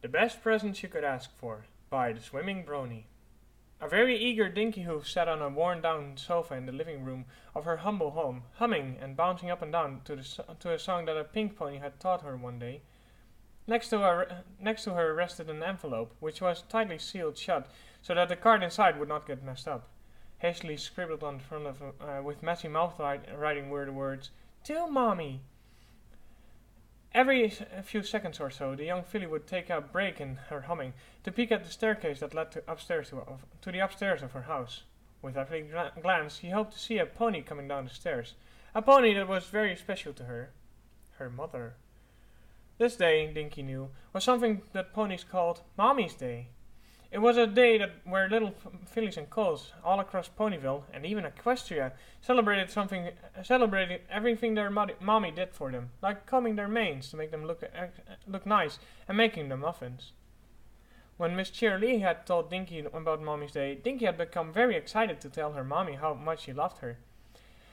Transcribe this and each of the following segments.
The Best Present You Could Ask For by the Swimming Brony. A very eager Dinky Hoof sat on a worn-down sofa in the living room of her humble home, humming and bouncing up and down to a song that a pink pony had taught her one day. Next to her rested an envelope, which was tightly sealed shut so that the card inside would not get messed up. Hastily scribbled on the front of with messy mouth writing were the words, "To Mommy." Every few seconds or so, the young filly would take a break in her humming to peek at the staircase that led to the upstairs of her house. With every glance, he hoped to see a pony coming down the stairs, a pony that was very special to her, her mother. This day, Dinky knew, was something that ponies called Mommy's Day. It was a day where little fillies and colts all across Ponyville and even Equestria celebrated everything their mommy did for them, like combing their manes to make them look nice and making them muffins. When Miss Cheerlee had told Dinky about Mommy's Day, Dinky had become very excited to tell her mommy how much she loved her.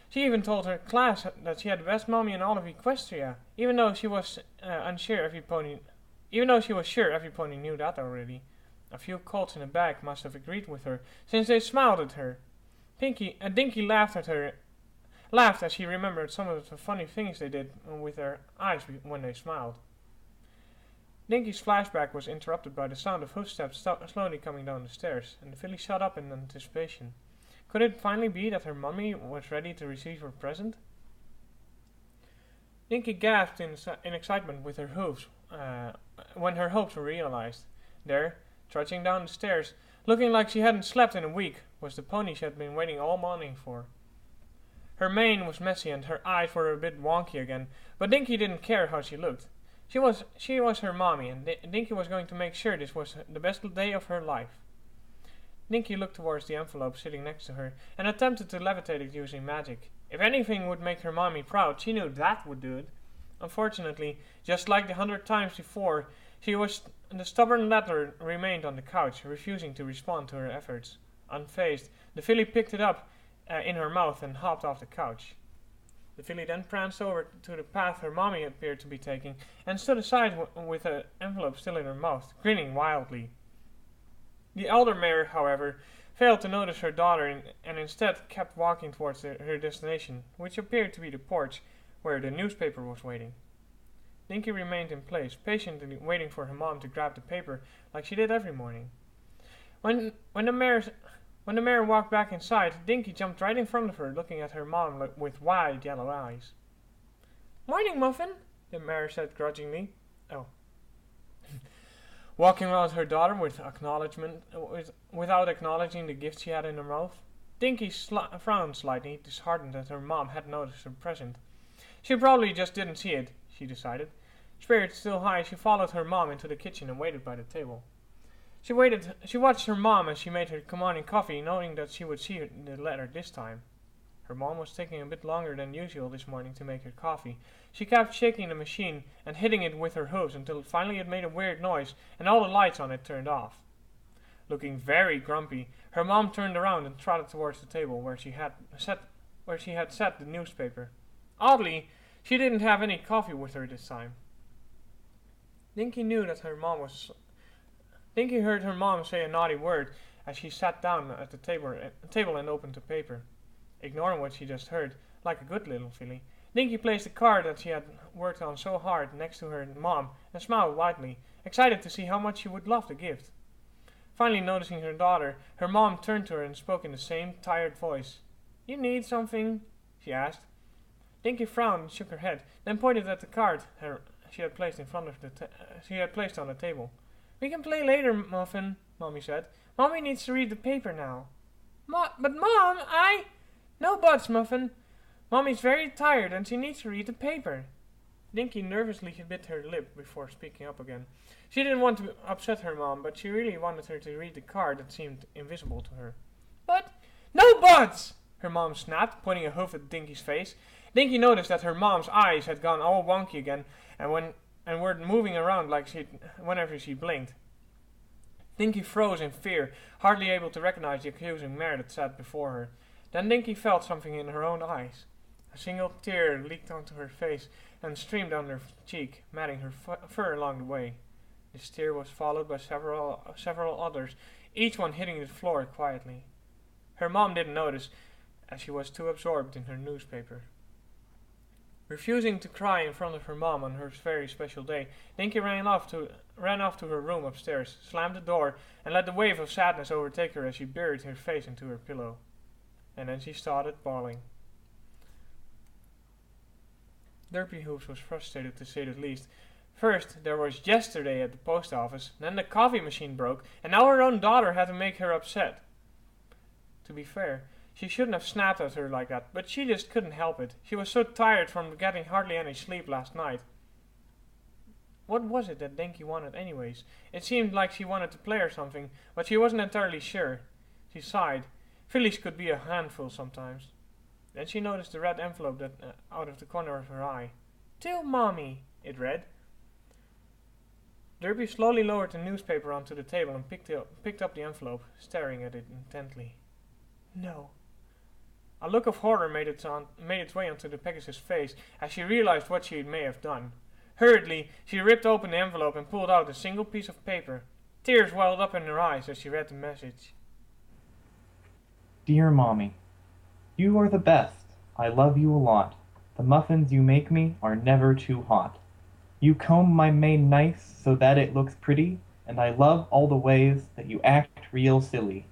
She even told her class that she had the best mommy in all of Equestria, even though she was sure every pony knew that already. A few colts in the back must have agreed with her, since they smiled at her. Dinky laughed as she remembered some of the funny things they did with their eyes when they smiled. Dinky's flashback was interrupted by the sound of footsteps slowly coming down the stairs, and the filly shut up in anticipation. Could it finally be that her mummy was ready to receive her present? Dinky gasped in excitement with her hooves when her hopes were realized. There, trudging down the stairs, looking like she hadn't slept in a week, was the pony she had been waiting all morning for. Her mane was messy and her eyes were a bit wonky again, but Dinky didn't care how she looked. She was her mommy, and Dinky was going to make sure this was the best day of her life. Dinky looked towards the envelope sitting next to her and attempted to levitate it using magic. If anything would make her mommy proud, she knew that would do it. Unfortunately, just like the 100 times before, the stubborn letter remained on the couch, refusing to respond to her efforts. Unfazed, the filly picked it up in her mouth and hopped off the couch. The filly then pranced over to the path her mommy appeared to be taking and stood aside with the envelope still in her mouth, grinning wildly. The elder mare, however, failed to notice her daughter and instead kept walking towards her destination, which appeared to be the porch where the newspaper was waiting. Dinky remained in place, patiently waiting for her mom to grab the paper like she did every morning. When the mare walked back inside, Dinky jumped right in front of her, looking at her mom with wide yellow eyes. "Morning, Muffin," the mare said grudgingly. Oh. Walking around her daughter without acknowledging the gift she had in her mouth. Dinky frowned slightly, disheartened that her mom had noticed her present. She probably just didn't see it, she decided. Spirits still high, she followed her mom into the kitchen and waited by the table. She watched her mom as she made her morning coffee, knowing that she would see the letter this time. Her mom was taking a bit longer than usual this morning to make her coffee. She kept shaking the machine and hitting it with her hooves until finally it made a weird noise and all the lights on it turned off. Looking very grumpy, her mom turned around and trotted towards the table where she had set the newspaper. Oddly, she didn't have any coffee with her this time. Dinky heard her mom say a naughty word as she sat down at the table and opened the paper. Ignoring what she just heard, like a good little filly, Dinky placed the card that she had worked on so hard next to her mom and smiled widely, excited to see how much she would love the gift. Finally noticing her daughter, her mom turned to her and spoke in the same tired voice. "You need something?" she asked. Dinky frowned and shook her head, then pointed at the card she had placed on the table. "We can play later, Muffin," Mommy said. "Mommy needs to read the paper now." "But Mom, No buts, Muffin. Mommy's very tired and she needs to read the paper." Dinky nervously bit her lip before speaking up again. She didn't want to upset her mom, but she really wanted her to read the card that seemed invisible to her. "But no buts!" her mom snapped, pointing a hoof at Dinky's face. Dinky noticed that her mom's eyes had gone all wonky again and were moving around whenever she blinked. Dinky froze in fear, hardly able to recognize the accusing mare that sat before her. Then Dinky felt something in her own eyes. A single tear leaked onto her face and streamed down her cheek, matting her fur along the way. The stair was followed by several others, each one hitting the floor quietly. Her mom didn't notice, as she was too absorbed in her newspaper. Refusing to cry in front of her mom on her very special day, Dinky ran off to her room upstairs, slammed the door, and let the wave of sadness overtake her as she buried her face into her pillow. And then she started bawling. Derpy Hooves was frustrated, to say the least. First, there was yesterday at the post office, then the coffee machine broke, and now her own daughter had to make her upset. To be fair, she shouldn't have snapped at her like that, but she just couldn't help it. She was so tired from getting hardly any sleep last night. What was it that Dinky wanted anyways? It seemed like she wanted to play or something, but she wasn't entirely sure. She sighed. Fillies could be a handful sometimes. Then she noticed the red envelope out of the corner of her eye. "To Mommy," it read. Derby slowly lowered the newspaper onto the table and picked up the envelope, staring at it intently. No. A look of horror made its way onto the Pegasus' face as she realized what she may have done. Hurriedly, she ripped open the envelope and pulled out a single piece of paper. Tears welled up in her eyes as she read the message. Dear Mommy, you are the best. I love you a lot. The muffins you make me are never too hot. You comb my mane nice so that it looks pretty, and I love all the ways that you act real silly.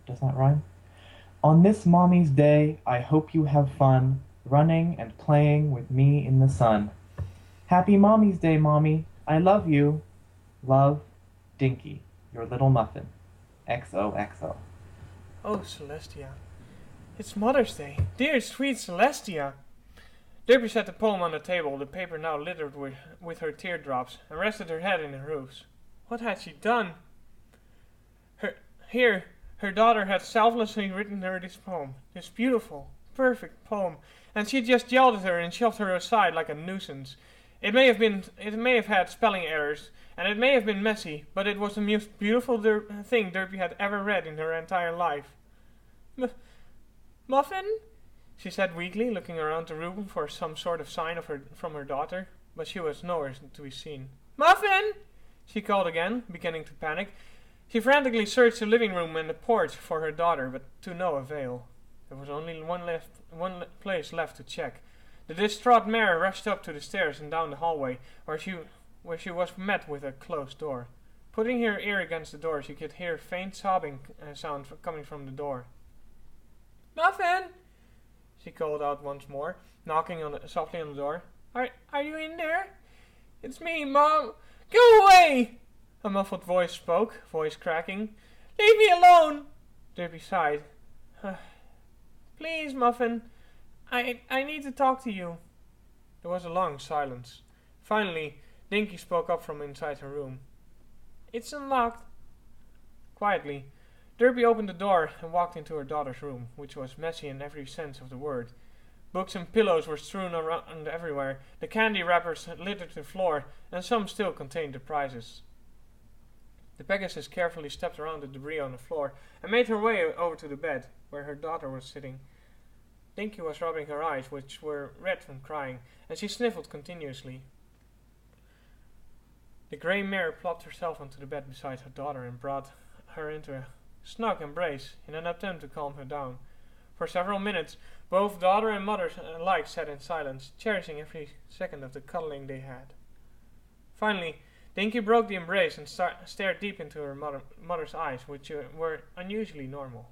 Does that rhyme? On this Mommy's day, I hope you have fun, running and playing with me in the sun. Happy Mommy's Day, Mommy. I love you. Love, Dinky, your little muffin. XOXO. Oh, Celestia. It's Mother's Day. Dear sweet Celestia. Derby set the poem on the table, the paper now littered with her teardrops, and rested her head in her roofs. What had she done? Her daughter had selflessly written her this poem, this beautiful, perfect poem, and she just yelled at her and shoved her aside like a nuisance. It may have had spelling errors, and it may have been messy, but it was the most beautiful thing Derby had ever read in her entire life. Muffin? She said weakly, looking around the room for some sort of sign from her daughter, but she was nowhere to be seen. Muffin! She called again, beginning to panic. She frantically searched the living room and the porch for her daughter, but to no avail. There was only one place left to check. The distraught mare rushed up to the stairs and down the hallway, where she was met with a closed door. Putting her ear against the door, she could hear faint sobbing sound coming from the door. Muffin! She called out once more, knocking softly on the door. Are you in there? It's me, Mom. Go away! A muffled voice spoke, voice cracking. Leave me alone! Derby sighed. Please, Muffin. I need to talk to you. There was a long silence. Finally, Dinky spoke up from inside her room. It's unlocked. Quietly, Derby opened the door and walked into her daughter's room, which was messy in every sense of the word. Books and pillows were strewn around everywhere, the candy wrappers littered the floor, and some still contained the prizes. The Pegasus carefully stepped around the debris on the floor and made her way over to the bed, where her daughter was sitting. Dinky was rubbing her eyes, which were red from crying, and she sniffled continuously. The grey mare plopped herself onto the bed beside her daughter and brought her into a snug embrace in an attempt to calm her down. For several minutes, both daughter and mother alike sat in silence, cherishing every second of the cuddling they had. Finally, Dinky broke the embrace and stared deep into her mother's eyes, which were unusually normal.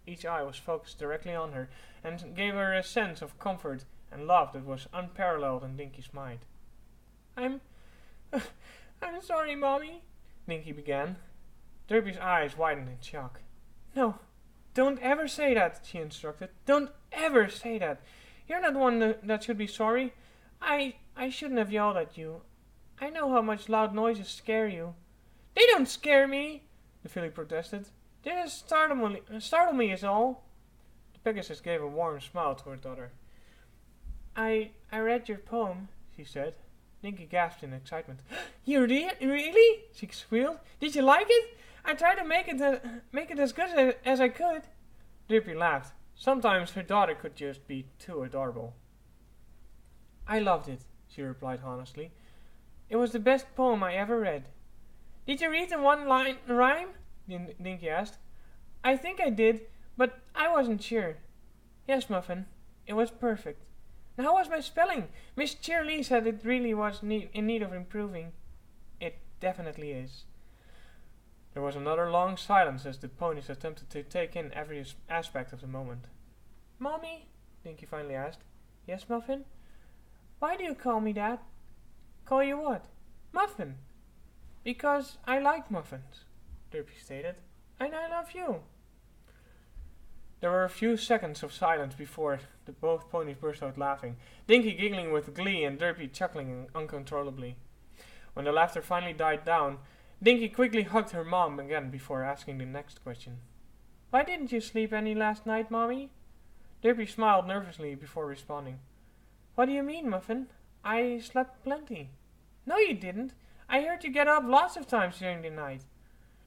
Each eye was focused directly on her, and gave her a sense of comfort and love that was unparalleled in Dinky's mind. I'm sorry, Mommy, Dinky began. Derby's eyes widened in shock. No, don't ever say that, she instructed. Don't ever say that. You're not one that should be sorry. I shouldn't have yelled at you. I know how much loud noises scare you. They don't scare me, the filly protested. They just startle me is all. The Pegasus gave a warm smile to her daughter. I read your poem, she said. Dinky gasped in excitement. You really? She squealed. Did you like it? I tried to make it as good as I could. Derby laughed. Sometimes her daughter could just be too adorable. I loved it, she replied honestly. It was the best poem I ever read. Did you read the one-line rhyme? Dinky asked. I think I did, but I wasn't sure. Yes, Muffin, it was perfect. And how was my spelling? Miss Cheerlee said it really was in need of improving. It definitely is. There was another long silence as the ponies attempted to take in every aspect of the moment. Mommy, Dinky finally asked. Yes, Muffin? Why do you call me that? Call you what? Muffin. Because I like muffins, Derpy stated. And I love you. There were a few seconds of silence before both ponies burst out laughing, Dinky giggling with glee and Derpy chuckling uncontrollably. When the laughter finally died down, Dinky quickly hugged her mom again before asking the next question. Why didn't you sleep any last night, Mommy? Derpy smiled nervously before responding. What do you mean, Muffin? I slept plenty. No, you didn't. I heard you get up lots of times during the night.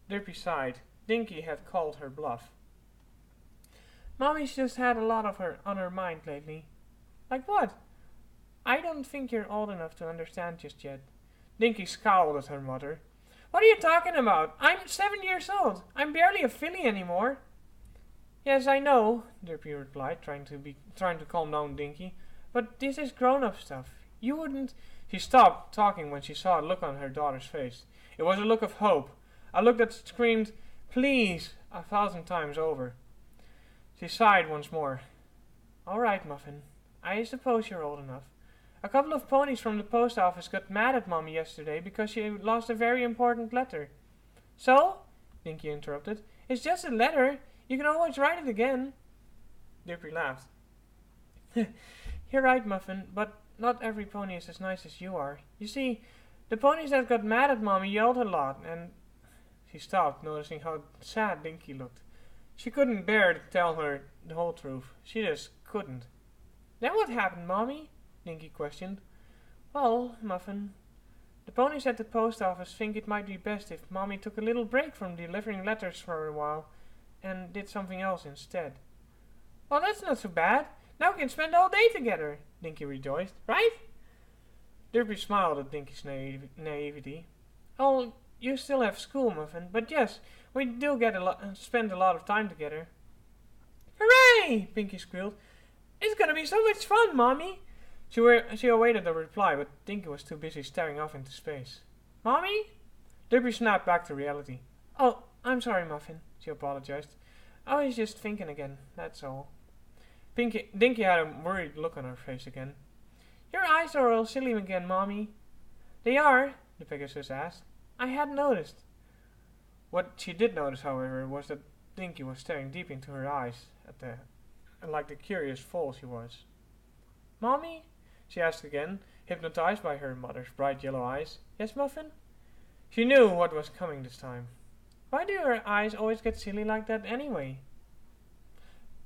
Derpy sighed. Dinky had called her bluff. Mommy's just had a lot on her mind lately. Like what? I don't think you're old enough to understand just yet. Dinky scowled at her mother. What are you talking about? I'm 7 years old. I'm barely a filly anymore. Yes, I know, Derpy replied, trying to calm down Dinky. But this is grown-up stuff. You wouldn't... She stopped talking when she saw a look on her daughter's face. It was a look of hope, a look that screamed, please, 1,000 times over. She sighed once more. All right, Muffin. I suppose you're old enough. A couple of ponies from the post office got mad at Mommy yesterday because she lost a very important letter. So? Dinky interrupted. It's just a letter. You can always write it again. Derpy laughed. You're right, Muffin, but not every pony is as nice as you are. You see, the ponies that got mad at Mommy yelled a lot, and... She stopped, noticing how sad Dinky looked. She couldn't bear to tell her the whole truth. She just couldn't. Then what happened, Mommy? Dinky questioned. Well, Muffin, the ponies at the post office think it might be best if Mommy took a little break from delivering letters for a while and did something else instead. Well, that's not so bad. Now we can spend all day together, Dinky rejoiced, right? Derpy smiled at Dinky's naivety. Oh, you still have school, Muffin, but yes, we do spend a lot of time together. Hooray! Pinky squealed. It's gonna be so much fun, Mommy! She awaited a reply, but Dinky was too busy staring off into space. Mommy? Derpy snapped back to reality. Oh, I'm sorry, Muffin, she apologized. I was just thinking again, that's all. Dinky had a worried look on her face again. Your eyes are all silly again, Mommy. They are, the Pegasus asked. I hadn't noticed. What she did notice, however, was that Dinky was staring deep into her eyes like the curious fool she was. Mommy? She asked again, hypnotized by her mother's bright yellow eyes. Yes, Muffin? She knew what was coming this time. Why do your eyes always get silly like that anyway?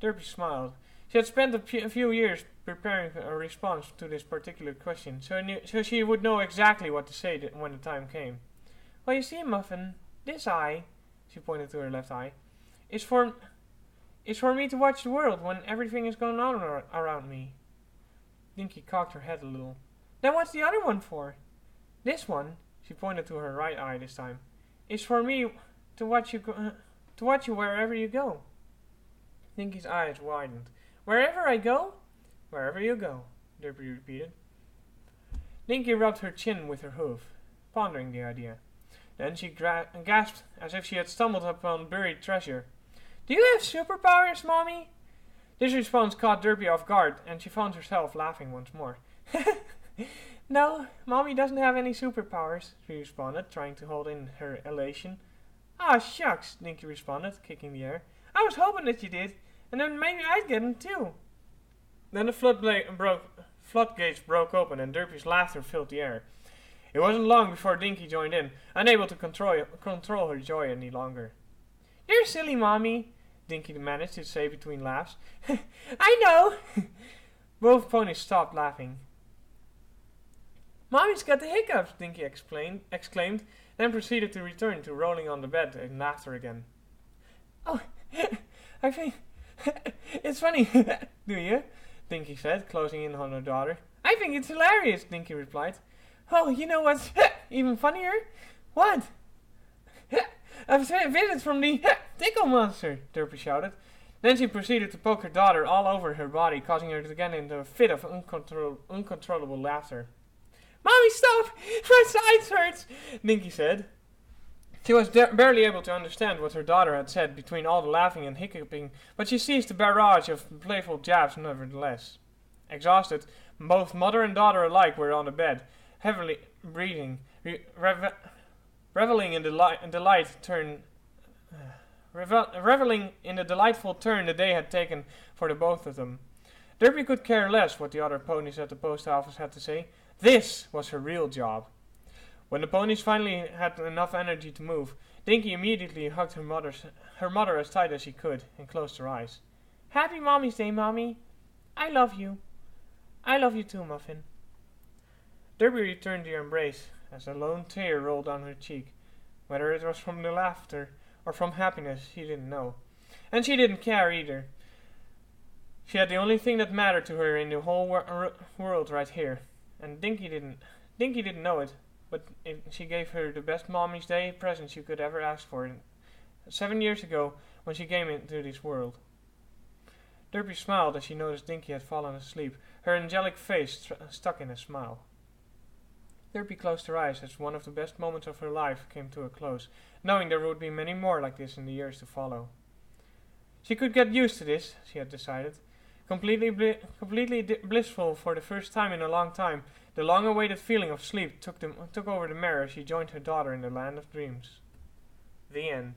Derpy smiled. She had spent a few years preparing a response to this particular question, so she would know exactly what to say when the time came. Well, you see, Muffin, this eye, she pointed to her left eye, is for me to watch the world when everything is going on around me. Dinky cocked her head a little. Then what's the other one for? This one, she pointed to her right eye this time, is for me to watch you wherever you go. Dinky's eyes widened. Wherever I go? Wherever you go, Derpy repeated. Dinky rubbed her chin with her hoof, pondering the idea. Then she gasped as if she had stumbled upon buried treasure. Do you have superpowers, Mommy? This response caught Derpy off guard, and she found herself laughing once more. No, Mommy doesn't have any superpowers, she responded, trying to hold in her elation. Ah, shucks, Dinky responded, kicking the air. I was hoping that you did, and then maybe I'd get them too. Then the floodgates broke open, and Derpy's laughter filled the air. It wasn't long before Dinky joined in, unable to control her joy any longer. You're silly, Mommy, Dinky managed to say between laughs. I know! Both ponies stopped laughing. Mommy's got the hiccups, Dinky exclaimed, then proceeded to return to rolling on the bed in laughter again. Oh, I think... It's funny, do you? Dinky said, closing in on her daughter. I think it's hilarious, Dinky replied. Oh, you know what's even funnier? What? A visit from the tickle monster, Derpy shouted. Then she proceeded to poke her daughter all over her body, causing her to get into a fit of uncontrollable laughter. Mommy, stop! My sides hurts, Dinky said. She was barely able to understand what her daughter had said between all the laughing and hiccuping, but she seized the barrage of playful jabs nevertheless. Exhausted, both mother and daughter alike were on the bed, heavily breathing, reveling in the delightful turn the day had taken for the both of them. Derpy could care less what the other ponies at the post office had to say. This was her real job. When the ponies finally had enough energy to move, Dinky immediately hugged her mother as tight as she could and closed her eyes. Happy Mommy's Day, Mommy. I love you. I love you too, Muffin. Derby returned the embrace as a lone tear rolled down her cheek. Whether it was from the laughter or from happiness, she didn't know. And she didn't care either. She had the only thing that mattered to her in the whole world right here. And Dinky didn't know it, but she gave her the best Mommy's Day present she could ever ask for 7 years ago when she came into this world. Derpy smiled as she noticed Dinky had fallen asleep, her angelic face stuck in a smile. Derpy closed her eyes as one of the best moments of her life came to a close, knowing there would be many more like this in the years to follow. She could get used to this, she had decided. Completely blissful for the first time in a long time, the long-awaited feeling of sleep took over the mirror as she joined her daughter in the land of dreams. The end.